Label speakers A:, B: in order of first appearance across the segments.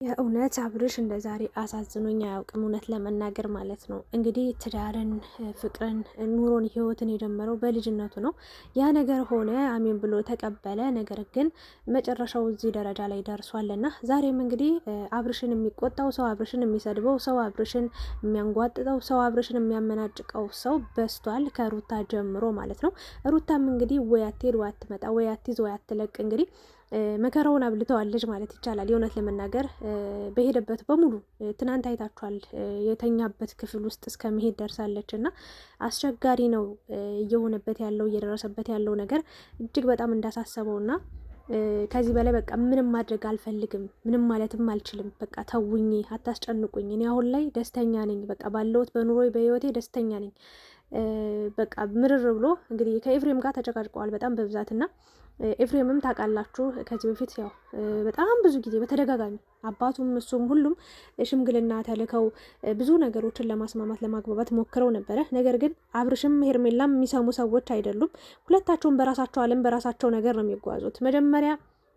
A: የእውነት አብርሽ እንደ ዛሬ አሳዝኖኝ አያውቅም። እውነት ለመናገር ማለት ነው። እንግዲህ ትዳርን፣ ፍቅርን፣ ኑሮን፣ ህይወትን የጀመረው በልጅነቱ ነው። ያ ነገር ሆነ፣ አሜን ብሎ ተቀበለ። ነገር ግን መጨረሻው እዚህ ደረጃ ላይ ደርሷልና ዛሬም እንግዲህ አብርሽን የሚቆጣው ሰው፣ አብርሽን የሚሰድበው ሰው፣ አብርሽን የሚያንጓጥጠው ሰው፣ አብርሽን የሚያመናጭቀው ሰው በስቷል። ከሩታ ጀምሮ ማለት ነው። ሩታም እንግዲህ ወይ አትሄድ ወይ አትመጣ፣ ወይ አትይዝ ወይ አትለቅ እንግዲህ መከራውን አብልተዋለች ማለት ይቻላል። የእውነት ለመናገር በሄደበት በሙሉ ትናንት አይታችኋል። የተኛበት ክፍል ውስጥ እስከ መሄድ ደርሳለች እና አስቸጋሪ ነው እየሆነበት ያለው እየደረሰበት ያለው ነገር እጅግ በጣም እንዳሳሰበው እና ከዚህ በላይ በቃ ምንም ማድረግ አልፈልግም፣ ምንም ማለትም አልችልም፣ በቃ ተውኝ፣ አታስጨንቁኝ፣ እኔ አሁን ላይ ደስተኛ ነኝ፣ በቃ ባለሁት በኑሮ በህይወቴ ደስተኛ ነኝ፣ በቃ ምርር ብሎ እንግዲህ ከኤፍሬም ጋር ተጨቃጭቀዋል በጣም በብዛትና ኤፍሬምም ታውቃላችሁ ከዚህ በፊት ያው በጣም ብዙ ጊዜ በተደጋጋሚ አባቱም እሱም ሁሉም ሽምግልና ተልከው ብዙ ነገሮችን ለማስማማት ለማግባባት ሞክረው ነበረ። ነገር ግን አብርሽም ሄርሜላም የሚሰሙ ሰዎች አይደሉም። ሁለታቸውም በራሳቸው ዓለም በራሳቸው ነገር ነው የሚጓዙት። መጀመሪያ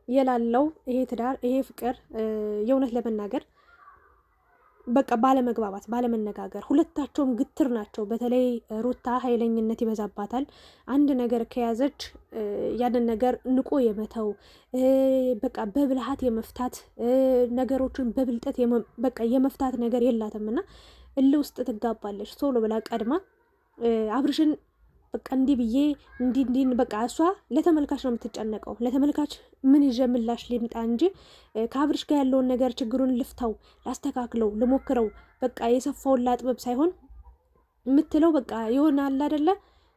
A: የላለው ይሄ ትዳር ይሄ ፍቅር የእውነት ለመናገር በቃ ባለመግባባት ባለመነጋገር፣ ሁለታቸውም ግትር ናቸው። በተለይ ሩታ ኃይለኝነት ይበዛባታል። አንድ ነገር ከያዘች ያንን ነገር ንቆ የመተው በቃ በብልሃት የመፍታት ነገሮችን በብልጠት በቃ የመፍታት ነገር የላትም እና እልህ ውስጥ ትጋባለች። ቶሎ ብላ ቀድማ አብርሽን በቃ እንዲህ ብዬ እንዲህ በቃ እሷ ለተመልካች ነው የምትጨነቀው። ለተመልካች ምን ይዤ ምላሽ ሊምጣ እንጂ ከአብርሽ ጋር ያለውን ነገር ችግሩን ልፍታው፣ ላስተካክለው፣ ልሞክረው በቃ የሰፋውን ላጥበብ ሳይሆን የምትለው በቃ ይሆናል አይደለ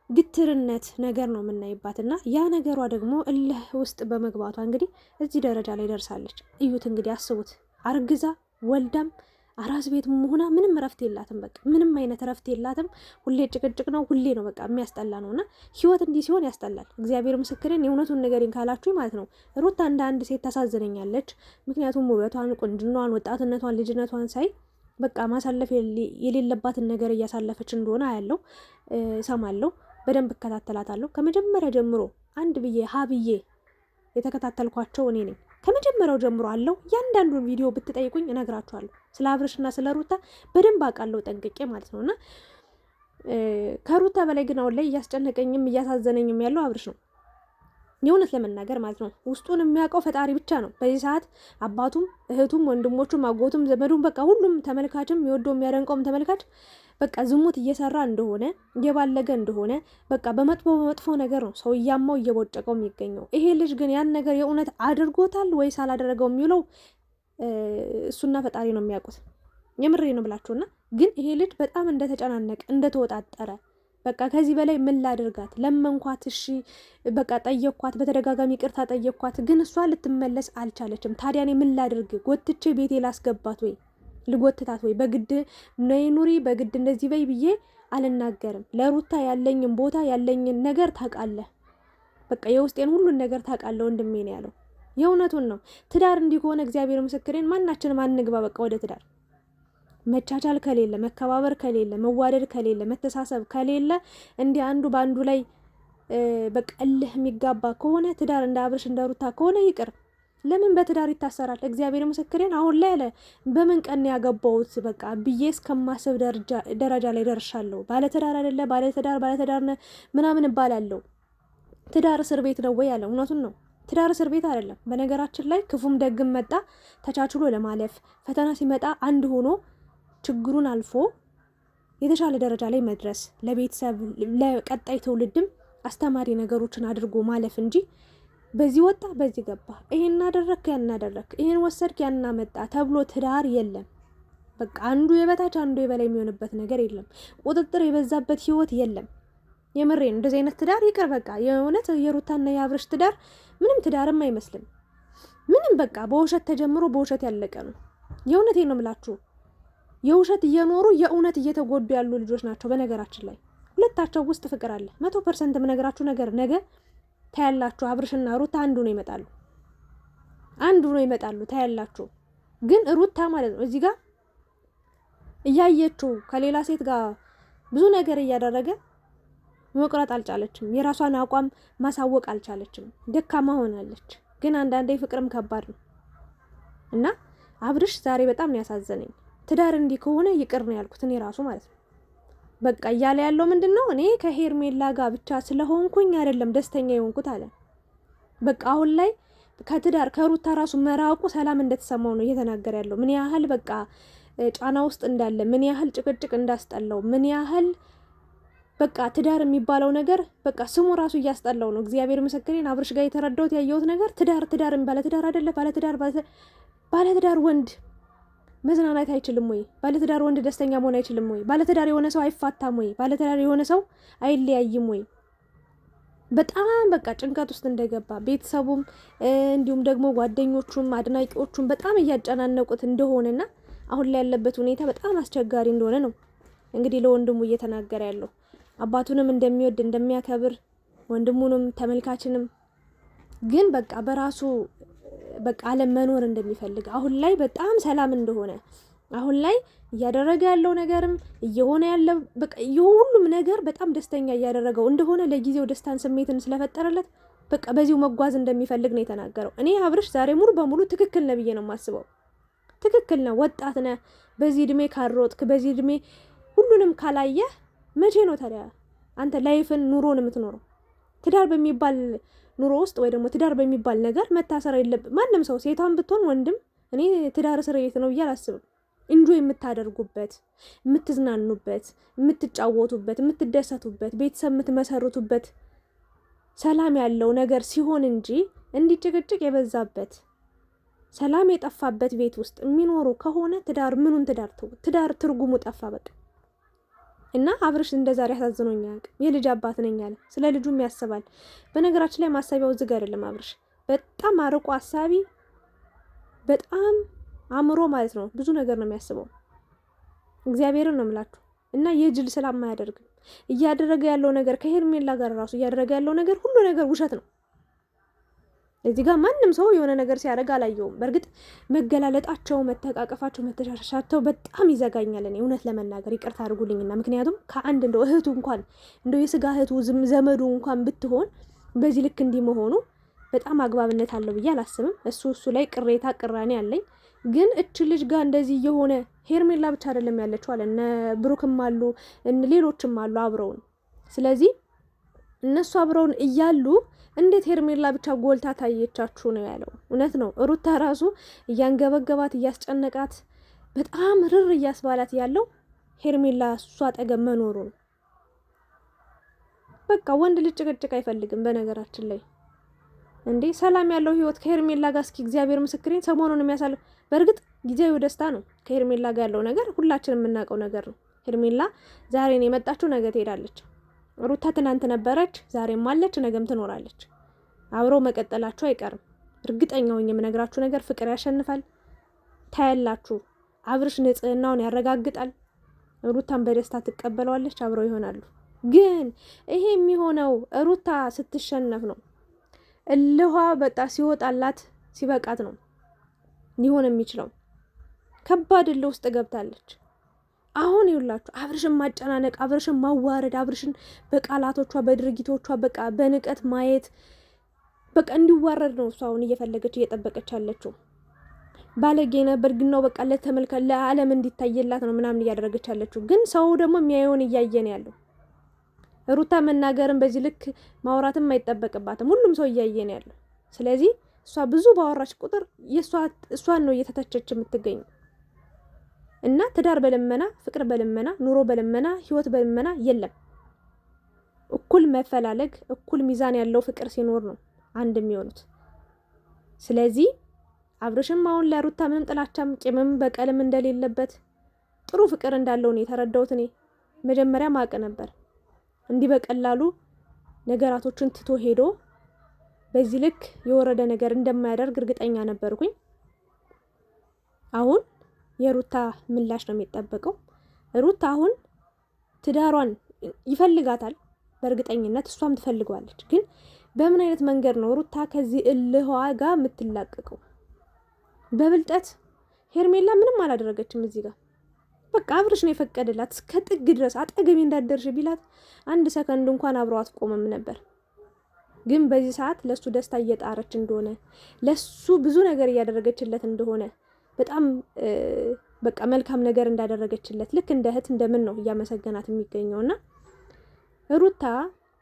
A: ግትርነት ነገር ነው የምናይባት እና ያ ነገሯ ደግሞ እልህ ውስጥ በመግባቷ እንግዲህ እዚህ ደረጃ ላይ ደርሳለች። እዩት እንግዲህ አስቡት፣ አርግዛ ወልዳም አራስ ቤት ሆና ምንም እረፍት የላትም። በቃ ምንም አይነት እረፍት የላትም። ሁሌ ጭቅጭቅ ነው፣ ሁሌ ነው በቃ የሚያስጠላ ነውና ህይወት እንዲህ ሲሆን ያስጠላል። እግዚአብሔር ምስክሬን፣ የእውነቱን ነገሬን ካላችሁ ማለት ነው ሩታ እንደ አንድ ሴት ታሳዝነኛለች። ምክንያቱም ውበቷን፣ ቁንጅናዋን፣ ወጣትነቷን፣ ልጅነቷን ሳይ በቃ ማሳለፍ የሌለባትን ነገር እያሳለፈች እንደሆነ አያለው፣ ሰማለው፣ በደንብ እከታተላታለሁ። ከመጀመሪያ ጀምሮ አንድ ብዬ ሀብዬ የተከታተልኳቸው እኔ ነኝ። ከመጀመሪያው ጀምሮ አለው እያንዳንዱን ቪዲዮ ብትጠይቁኝ እነግራችኋለሁ። ስለ አብርሽና ስለ ሩታ በደንብ አውቃለሁ ጠንቅቄ ማለት ነውና ከሩታ በላይ ግን አሁን ላይ እያስጨነቀኝም እያሳዘነኝም ያለው አብርሽ ነው። የእውነት ለመናገር ማለት ነው ውስጡን የሚያውቀው ፈጣሪ ብቻ ነው። በዚህ ሰዓት አባቱም እህቱም ወንድሞቹም አጎቱም ዘመዱም በቃ ሁሉም ተመልካችም የወደው የሚያደንቀውም ተመልካች በቃ ዝሙት እየሰራ እንደሆነ እየባለገ እንደሆነ በቃ በመጥፎ ነገር ነው ሰው እያማው እየቦጨቀው የሚገኘው። ይሄ ልጅ ግን ያን ነገር የእውነት አድርጎታል ወይስ አላደረገው የሚለው እሱና ፈጣሪ ነው የሚያውቁት። የምሬ ነው ብላችሁና ግን ይሄ ልጅ በጣም እንደተጨናነቀ እንደተወጣጠረ በቃ ከዚህ በላይ ምን ላድርጋት? ለመንኳት፣ እሺ በቃ ጠየኳት፣ በተደጋጋሚ ይቅርታ ጠየኳት፣ ግን እሷ ልትመለስ አልቻለችም። ታዲያ እኔ ምን ላድርግ? ጎትቼ ቤቴ ላስገባት ወይ ልጎትታት ወይ በግድ ነይ ኑሪ በግድ እንደዚህ በይ ብዬ አልናገርም። ለሩታ ያለኝን ቦታ ያለኝን ነገር ታውቃለህ። በቃ የውስጤን ሁሉን ነገር ታውቃለህ ወንድሜ ነው ያለው። የእውነቱን ነው። ትዳር እንዲህ ከሆነ እግዚአብሔር ምስክሬን ማናችንም አንግባ በቃ ወደ ትዳር። መቻቻል ከሌለ፣ መከባበር ከሌለ፣ መዋደድ ከሌለ፣ መተሳሰብ ከሌለ እንዲህ አንዱ በአንዱ ላይ በቃ እልህ የሚጋባ ከሆነ ትዳር እንደ አብርሽ እንደ ሩታ ከሆነ ይቅር። ለምን በትዳር ይታሰራል? እግዚአብሔር ምስክሬን አሁን ላይ አለ በምን ቀን ያገባውት በቃ ብዬ እስከማስብ ደረጃ ላይ ደርሻለሁ። ባለትዳር አይደለ ባለትዳር ምናምን እባላለሁ። ትዳር እስር ቤት ነው ወይ አለ። እውነቱን ነው። ትዳር እስር ቤት አይደለም። በነገራችን ላይ ክፉም ደግም መጣ ተቻችሎ ለማለፍ ፈተና ሲመጣ አንድ ሆኖ ችግሩን አልፎ የተሻለ ደረጃ ላይ መድረስ ለቤተሰብ ለቀጣይ ትውልድም አስተማሪ ነገሮችን አድርጎ ማለፍ እንጂ በዚህ ወጣ በዚህ ገባ፣ ይሄን አደረክ ያን አደረክ፣ ይሄን ወሰድክ ያን መጣ ተብሎ ትዳር የለም። በቃ አንዱ የበታች አንዱ የበላይ የሚሆንበት ነገር የለም። ቁጥጥር የበዛበት ህይወት የለም። የምሬን እንደዚህ አይነት ትዳር ይቅር በቃ። የእውነት የሩታና የአብርሽ ትዳር ምንም ትዳርም አይመስልም። ምንም በቃ በውሸት ተጀምሮ በውሸት ያለቀ ነው። የእውነቴ ነው የምላችሁ። የውሸት እየኖሩ የእውነት እየተጎዱ ያሉ ልጆች ናቸው። በነገራችን ላይ ሁለታቸው ውስጥ ፍቅር አለ 100% የምነግራችሁ ነገር ነገ ታያላችሁ። አብርሽና ሩታ አንዱ ነው ይመጣሉ ታያላችሁ። ግን ሩታ ማለት ነው እዚህ ጋር እያየችው ከሌላ ሴት ጋር ብዙ ነገር እያደረገ መቁረጥ አልቻለችም። የራሷን አቋም ማሳወቅ አልቻለችም። ደካማ ሆናለች። ግን አንዳንዴ ፍቅርም ከባድ ነው እና አብርሽ ዛሬ በጣም ነው ያሳዘነኝ። ትዳር እንዲህ ከሆነ ይቅር ነው ያልኩት እኔ ራሱ ማለት ነው። በቃ እያለ ያለው ምንድን ነው? እኔ ከሄርሜላ ጋር ብቻ ስለሆንኩኝ አይደለም ደስተኛ የሆንኩት አለ። በቃ አሁን ላይ ከትዳር ከሩታ ራሱ መራቁ ሰላም እንደተሰማው ነው እየተናገረ ያለው። ምን ያህል በቃ ጫና ውስጥ እንዳለ፣ ምን ያህል ጭቅጭቅ እንዳስጠላው፣ ምን ያህል በቃ ትዳር የሚባለው ነገር በቃ ስሙ ራሱ እያስጠላው ነው። እግዚአብሔር ምስክሬን አብርሽ ጋር የተረዳሁት ያየሁት ነገር ትዳር ባለትዳር አይደለ? ባለትዳር ወንድ መዝናናት አይችልም ወይ? ባለትዳር ወንድ ደስተኛ መሆን አይችልም ወይ? ባለትዳር የሆነ ሰው አይፋታም ወይ? ባለትዳር የሆነ ሰው አይለያይም ወይ? በጣም በቃ ጭንቀት ውስጥ እንደገባ ቤተሰቡም እንዲሁም ደግሞ ጓደኞቹም አድናቂዎቹም በጣም እያጨናነቁት እንደሆነና አሁን ላይ ያለበት ሁኔታ በጣም አስቸጋሪ እንደሆነ ነው እንግዲህ ለወንድሙ እየተናገረ ያለው። አባቱንም እንደሚወድ እንደሚያከብር፣ ወንድሙንም ተመልካችንም ግን በቃ በራሱ በቃ ዓለም መኖር እንደሚፈልግ አሁን ላይ በጣም ሰላም እንደሆነ አሁን ላይ እያደረገ ያለው ነገርም እየሆነ ያለው በቃ የሁሉም ነገር በጣም ደስተኛ እያደረገው እንደሆነ ለጊዜው ደስታን ስሜትን ስለፈጠረለት በቃ በዚሁ መጓዝ እንደሚፈልግ ነው የተናገረው። እኔ አብርሽ ዛሬ ሙሉ በሙሉ ትክክል ነው ብዬ ነው የማስበው። ትክክል ነው። ወጣት ነህ። በዚህ እድሜ ካሮጥክ፣ በዚህ እድሜ ሁሉንም ካላየህ መቼ ነው ታዲያ አንተ ላይፍን ኑሮን የምትኖረው? ትዳር በሚባል ኑሮ ውስጥ ወይ ደግሞ ትዳር በሚባል ነገር መታሰር የለብም ማንም ሰው፣ ሴቷን ብትሆን ወንድም። እኔ ትዳር እስር ቤት ነው ብዬ አላስብም። እንጆ የምታደርጉበት፣ የምትዝናኑበት፣ የምትጫወቱበት፣ የምትደሰቱበት፣ ቤተሰብ የምትመሰርቱበት ሰላም ያለው ነገር ሲሆን እንጂ እንዲጭቅጭቅ የበዛበት ሰላም የጠፋበት ቤት ውስጥ የሚኖሩ ከሆነ ትዳር ምኑን ትዳር ትርጉሙ ጠፋ በቃ። እና አብርሽ እንደዛሬ ያሳዝኖኝ አያውቅም። የልጅ አባት ነኝ አለ። ስለ ልጁም ያስባል። በነገራችን ላይ ማሰቢያው ዝግ አይደለም አብርሽ፣ በጣም አርቆ አሳቢ፣ በጣም አእምሮ ማለት ነው። ብዙ ነገር ነው የሚያስበው። እግዚአብሔርን ነው የምላችሁ። እና የጅል ሰላም አያደርግም። እያደረገ ያለው ነገር ከሄርሜላ ጋር ራሱ እያደረገ ያለው ነገር ሁሉ ነገር ውሸት ነው። እዚህ ጋር ማንም ሰው የሆነ ነገር ሲያደርግ አላየውም። በእርግጥ መገላለጣቸው፣ መተቃቀፋቸው፣ መተሻሻቸው በጣም ይዘጋኛል። እኔ እውነት ለመናገር ይቅርታ አድርጉልኝና ምክንያቱም ከአንድ እንደው እህቱ እንኳን እንደው የስጋ እህቱ ዘመዱ እንኳን ብትሆን በዚህ ልክ እንዲህ መሆኑ በጣም አግባብነት አለው ብዬ አላስብም። እሱ ላይ ቅሬታ ቅራኔ አለኝ። ግን እች ልጅ ጋር እንደዚህ የሆነ ሄርሜላ ብቻ አይደለም ያለችው አለ እነ ብሩክም አሉ ሌሎችም አሉ አብረውን። ስለዚህ እነሱ አብረውን እያሉ እንዴት ሄርሜላ ብቻ ጎልታ ታየቻችሁ ነው ያለው። እውነት ነው። ሩታ ራሱ እያንገበገባት እያስጨነቃት በጣም ርር እያስባላት ያለው ሄርሜላ እሷ አጠገብ መኖሩ ነው። በቃ ወንድ ልጅ ጭቅጭቅ አይፈልግም። በነገራችን ላይ እንዴ ሰላም ያለው ህይወት ከሄርሜላ ጋር እስኪ እግዚአብሔር ምስክሬን ሰሞኑን የሚያሳልፍ በእርግጥ ጊዜያዊ ደስታ ነው። ከሄርሜላ ጋር ያለው ነገር ሁላችንም የምናውቀው ነገር ነው። ሄርሜላ ዛሬ ነው የመጣችው፣ ነገ ትሄዳለች። ሩታ ትናንት ነበረች፣ ዛሬም አለች፣ ነገም ትኖራለች። አብረው መቀጠላችሁ አይቀርም። እርግጠኛው የምነግራችሁ ነገር ፍቅር ያሸንፋል። ታያላችሁ። አብርሽ ንጽህናውን ያረጋግጣል። ሩታን በደስታ ትቀበለዋለች፣ አብረው ይሆናሉ። ግን ይሄ የሚሆነው ሩታ ስትሸነፍ ነው። እልኋ በቃ ሲወጣላት ሲበቃት ነው ሊሆን የሚችለው። ከባድ እልህ ውስጥ ገብታለች። አሁን ይውላችሁ አብርሽን ማጨናነቅ፣ አብርሽን ማዋረድ፣ አብርሽን በቃላቶቿ በድርጊቶቿ በቃ በንቀት ማየት በቃ እንዲዋረድ ነው እሷ አሁን እየፈለገች እየጠበቀች ያለችው። ባለጌ ነበር ግን ነው በቃ ለዓለም እንዲታየላት ነው ምናምን እያደረገች ያለችው። ግን ሰው ደግሞ የሚያየውን እያየ ነው ያለው። ሩታ መናገርን በዚህ ልክ ማውራትም አይጠበቅባትም። ሁሉም ሰው እያየ ነው ያለው። ስለዚህ እሷ ብዙ ባወራች ቁጥር እሷን ነው እየተተቸች የምትገኘው። እና ትዳር በልመና፣ ፍቅር በልመና፣ ኑሮ በልመና፣ ህይወት በልመና የለም። እኩል መፈላለግ፣ እኩል ሚዛን ያለው ፍቅር ሲኖር ነው አንድ የሚሆኑት። ስለዚህ አብርሽም አሁን ለሩታ ምንም ጥላቻም ቂምም በቀልም እንደሌለበት ጥሩ ፍቅር እንዳለው ነው የተረዳሁት። እኔ መጀመሪያ ማቅ ነበር እንዲህ በቀላሉ ነገራቶችን ትቶ ሄዶ በዚህ ልክ የወረደ ነገር እንደማያደርግ እርግጠኛ ነበርኩኝ። አሁን የሩታ ምላሽ ነው የሚጠበቀው። ሩታ አሁን ትዳሯን ይፈልጋታል በእርግጠኝነት፣ እሷም ትፈልገዋለች። ግን በምን አይነት መንገድ ነው ሩታ ከዚህ እልህዋ ጋር የምትላቀቀው? በብልጠት ሄርሜላ ምንም አላደረገችም እዚህ ጋር። በቃ አብርሽ ነው የፈቀደላት እስከ ጥግ ድረስ አጠገቤ እንዳደርሽ ቢላት አንድ ሰከንድ እንኳን አብረው አትቆምም ነበር። ግን በዚህ ሰዓት ለሱ ደስታ እየጣረች እንደሆነ፣ ለሱ ብዙ ነገር እያደረገችለት እንደሆነ በጣም በቃ መልካም ነገር እንዳደረገችለት ልክ እንደ እህት እንደምን ነው እያመሰገናት የሚገኘውና ሩታ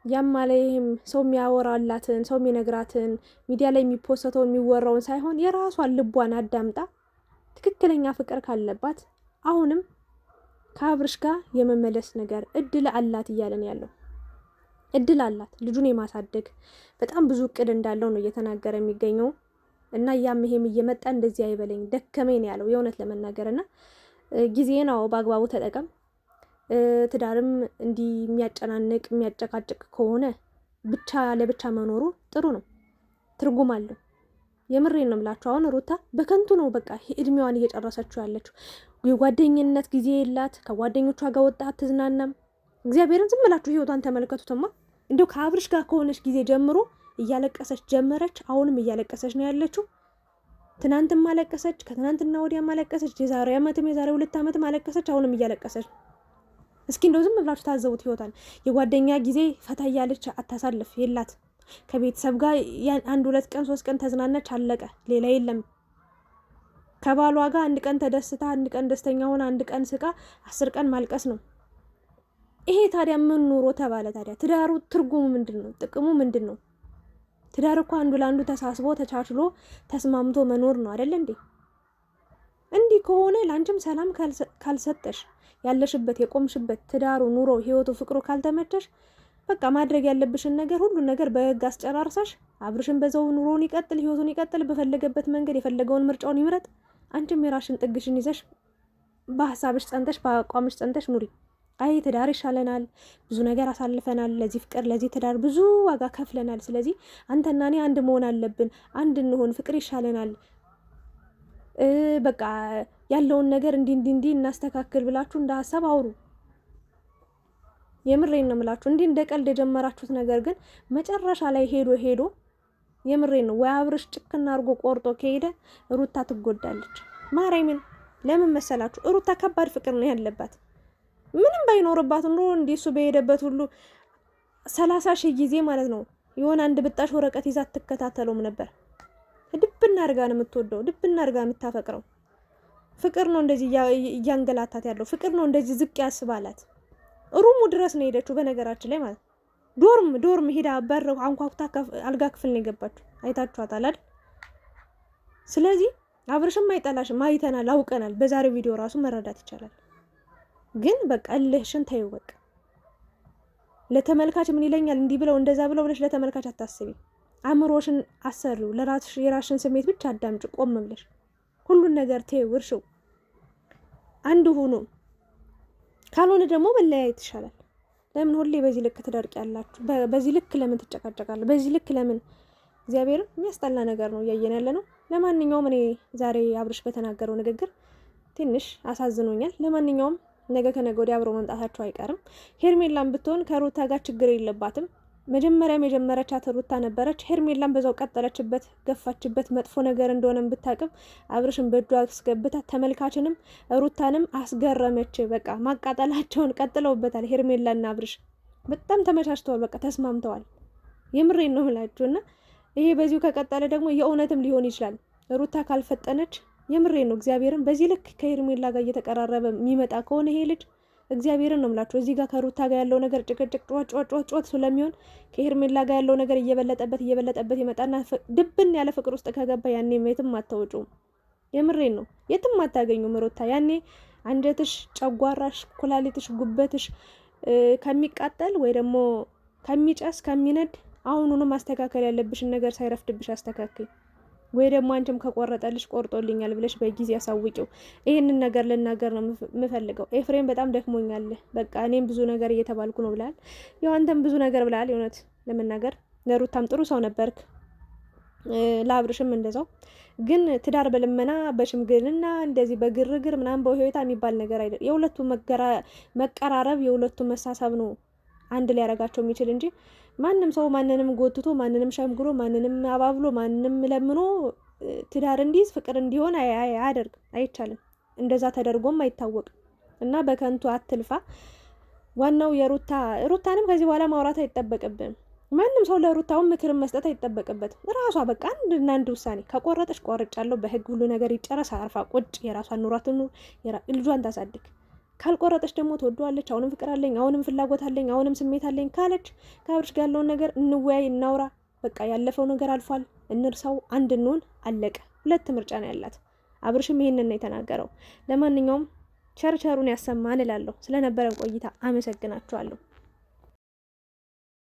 A: ያማለ ይህም ሰው የሚያወራላትን ሰው የሚነግራትን ሚዲያ ላይ የሚፖሰተው የሚወራውን ሳይሆን የራሷን ልቧን አዳምጣ ትክክለኛ ፍቅር ካለባት አሁንም ከአብርሽ ጋር የመመለስ ነገር እድል አላት እያለን ያለው እድል አላት። ልጁን የማሳደግ በጣም ብዙ እቅድ እንዳለው ነው እየተናገረ የሚገኘው እና ያም ይሄም እየመጣ እንደዚህ አይበለኝ ደከመኝ ነው ያለው የእውነት ለመናገር እና ጊዜ ነው በአግባቡ ተጠቀም። ትዳርም እንዲህ የሚያጨናንቅ የሚያጨቃጭቅ ከሆነ ብቻ ለብቻ መኖሩ ጥሩ ነው፣ ትርጉም አለው። የምሬን ነው የምላችሁ። አሁን ሩታ በከንቱ ነው በቃ እድሜዋን እየጨረሰችው ያለችው። የጓደኝነት ጊዜ የላት፣ ከጓደኞቿ ጋር ወጣ አትዝናናም። እግዚአብሔርን ዝም ብላችሁ ህይወቷን ተመልከቱትማ። እንደው ከአብርሽ ጋር ከሆነች ጊዜ ጀምሮ እያለቀሰች ጀመረች። አሁንም እያለቀሰች ነው ያለችው። ትናንትም አለቀሰች፣ ከትናንትና ወዲያም አለቀሰች፣ የዛሬ ዓመትም የዛሬ 2 ዓመትም አለቀሰች፣ አሁንም እያለቀሰች። እስኪ እንደው ዝም ብላችሁ ታዘቡት ህይወቷን። የጓደኛ ጊዜ ፈታ እያለች አታሳልፍ የላት። ከቤተሰብ ጋር 1 2 ቀን 3 ቀን ተዝናናች፣ አለቀ፣ ሌላ የለም። ከባሏ ጋር 1 ቀን ተደስታ 1 ቀን ደስተኛ ሆና 1 ቀን ስቃ 10 ቀን ማልቀስ ነው። ይሄ ታዲያ ምን ኑሮ ተባለ? ታዲያ ትዳሩ ትርጉሙ ምንድን ነው? ጥቅሙ ምንድን ነው? ትዳር እኮ አንዱ ለአንዱ ተሳስቦ ተቻችሎ ተስማምቶ መኖር ነው አይደል እንዴ? እንዲህ ከሆነ ለአንቺም ሰላም ካልሰጠሽ ያለሽበት የቆምሽበት ትዳሩ፣ ኑሮ፣ ህይወቱ፣ ፍቅሩ ካልተመቸሽ በቃ ማድረግ ያለብሽን ነገር ሁሉን ነገር በህግ አስጨራርሳሽ አብርሽን በዛው ኑሮውን ይቀጥል፣ ህይወቱን ይቀጥል፣ በፈለገበት መንገድ የፈለገውን ምርጫውን ይምረጥ። አንቺም የራሽን ጥግሽን ይዘሽ በሀሳብሽ ጸንተሽ በአቋምሽ ጸንተሽ ኑሪ። አይ ትዳር ይሻለናል፣ ብዙ ነገር አሳልፈናል፣ ለዚህ ፍቅር ለዚህ ትዳር ብዙ ዋጋ ከፍለናል፣ ስለዚህ አንተና እኔ አንድ መሆን አለብን፣ አንድ እንሆን፣ ፍቅር ይሻለናል፣ በቃ ያለውን ነገር እንዲህ እናስተካክል ብላችሁ እንደ ሀሳብ አውሩ። የምሬን ነው የምላችሁ። እንዲህ እንደ ቀልድ የጀመራችሁት ነገር ግን መጨረሻ ላይ ሄዶ የምሬን ነው ወይ አብርሽ ጭክና አድርጎ ቆርጦ ከሄደ ሩታ ትጎዳለች። ማርያምን ለምን መሰላችሁ? ሩታ ከባድ ፍቅር ነው ያለባት። ምንም ባይኖርባት ኑሮ እንዲሱ በሄደበት ሁሉ 30,000 ጊዜ ማለት ነው የሆነ አንድ ብጣሽ ወረቀት ይዛ ትከታተለውም ነበር። ድብና አድርጋ ነው የምትወደው፣ ድብና አድርጋ የምታፈቅረው። ፍቅር ነው እንደዚህ እያንገላታት ያለው፣ ፍቅር ነው እንደዚህ ዝቅ ያስባላት። ሩሙ ድረስ ነው ሄደችው። በነገራችን ላይ ማለት ዶርም ሄዳ በር አንኳኩታ አልጋ ክፍል ነው የገባችው። አይታችኋታል አይደል? ስለዚህ አብርሽም አይጠላሽም፣ አይተናል፣ አውቀናል። በዛሬው ቪዲዮ ራሱ መረዳት ይቻላል። ግን በቃ እልህሽን ተይው። በቃ ለተመልካች ምን ይለኛል እንዲህ ብለው እንደዛ ብለው ብለሽ ለተመልካች አታስቢ። አእምሮሽን አሰሪው፣ ለራስሽ የራስሽን ስሜት ብቻ አዳምጪ። ቆም ብለሽ ሁሉን ነገር ተይው፣ እርሽው፣ አንድ ሁኑ። ካልሆነ ደግሞ መለያየት ይሻላል። ለምን ሁሌ በዚህ ልክ ትደርቂያላችሁ? በዚህ ልክ ለምን ትጨቃጨቃለሁ? በዚህ ልክ ለምን? እግዚአብሔርን የሚያስጠላ ነገር ነው እያየን ያለ ነው። ለማንኛውም እኔ ዛሬ አብርሽ በተናገረው ንግግር ትንሽ አሳዝኖኛል። ለማንኛውም ነገ ከነገ ወዲያ አብረው መምጣታቸው አይቀርም። ሄርሜላን ብትሆን ከሩታ ጋር ችግር የለባትም። መጀመሪያም የጀመረቻት ሩታ ነበረች። ሄርሜላን በዛው ቀጠለችበት፣ ገፋችበት። መጥፎ ነገር እንደሆነ ብታቅም አብርሽን በእጇ አስገብታ ተመልካችንም ሩታንም አስገረመች። በቃ ማቃጠላቸውን ቀጥለውበታል። ሄርሜላና አብርሽ በጣም ተመቻችተዋል። በቃ ተስማምተዋል። የምሬን ነው ምላችሁና ይሄ በዚሁ ከቀጠለ ደግሞ የእውነትም ሊሆን ይችላል። ሩታ ካልፈጠነች የምሬን ነው እግዚአብሔርን በዚህ ልክ ከሄርሜላ ጋር እየተቀራረበ የሚመጣ ከሆነ ይሄ ልጅ እግዚአብሔርን ነው የምላችሁ። እዚህ ጋር ከሩታ ጋር ያለው ነገር ጭቅጭቅ ጮት ስለሚሆን ከሄርሜላ ጋር ያለው ነገር እየበለጠበት ይመጣና ድብን ያለ ፍቅር ውስጥ ከገባ ያኔ የትም አታወጪውም። የምሬን ነው የትም አታገኙም። ሩታ ያኔ አንጀትሽ፣ ጨጓራሽ፣ ኩላሊትሽ፣ ጉበትሽ ከሚቃጠል ወይ ደግሞ ከሚጨስ ከሚነድ አሁኑኑ ማስተካከል ያለብሽን ነገር ሳይረፍድብሽ አስተካክል። ወይ ደግሞ አንቺም ከቆረጠልሽ ቆርጦልኛል ብለሽ በጊዜ ያሳውቂው። ይሄንን ነገር ልናገር ነው የምፈልገው። ኤፍሬም በጣም ደክሞኛል፣ በቃ እኔም ብዙ ነገር እየተባልኩ ነው ብላል። ያው አንተም ብዙ ነገር ብላል። የእውነት ለመናገር ለሩታም ጥሩ ሰው ነበርክ፣ ለአብርሽም እንደዛው። ግን ትዳር በልመና በሽምግልና እንደዚህ በግርግር ምናምን በህይወታ የሚባል ነገር አይደል። የሁለቱ መቀራረብ የሁለቱ መሳሳብ ነው አንድ ላይ ያረጋቸው የሚችል እንጂ ማንም ሰው ማንንም ጎትቶ ማንንም ሸምግሎ ማንንም አባብሎ ማንንም ለምኖ ትዳር እንዲይዝ ፍቅር እንዲሆን አያደርግ፣ አይቻልም። እንደዛ ተደርጎም አይታወቅም። እና በከንቱ አትልፋ። ዋናው ሩታንም ከዚህ በኋላ ማውራት አይጠበቅብን። ማንም ሰው ለሩታውን ምክርን መስጠት አይጠበቅበትም። ራሷ በቃ አንድና አንድ ውሳኔ ከቆረጠች ቆርጫለሁ፣ በህግ ሁሉ ነገር ይጨረስ፣ አርፋ ቁጭ የራሷን ኑሯት ልጇን ታሳድግ። ካልቆረጠች ደግሞ ትወደዋለች፣ አሁንም ፍቅር አለኝ፣ አሁንም ፍላጎት አለኝ፣ አሁንም ስሜት አለኝ ካለች ከአብርሽ ጋር ያለውን ነገር እንወያይ፣ እናውራ። በቃ ያለፈው ነገር አልፏል፣ እንርሳው፣ አንድ እንሆን፣ አለቀ። ሁለት ምርጫ ነው ያላት። አብርሽም ይሄንን ነው የተናገረው። ለማንኛውም ቸርቸሩን ያሰማን እላለሁ። ስለነበረን ቆይታ አመሰግናችኋለሁ።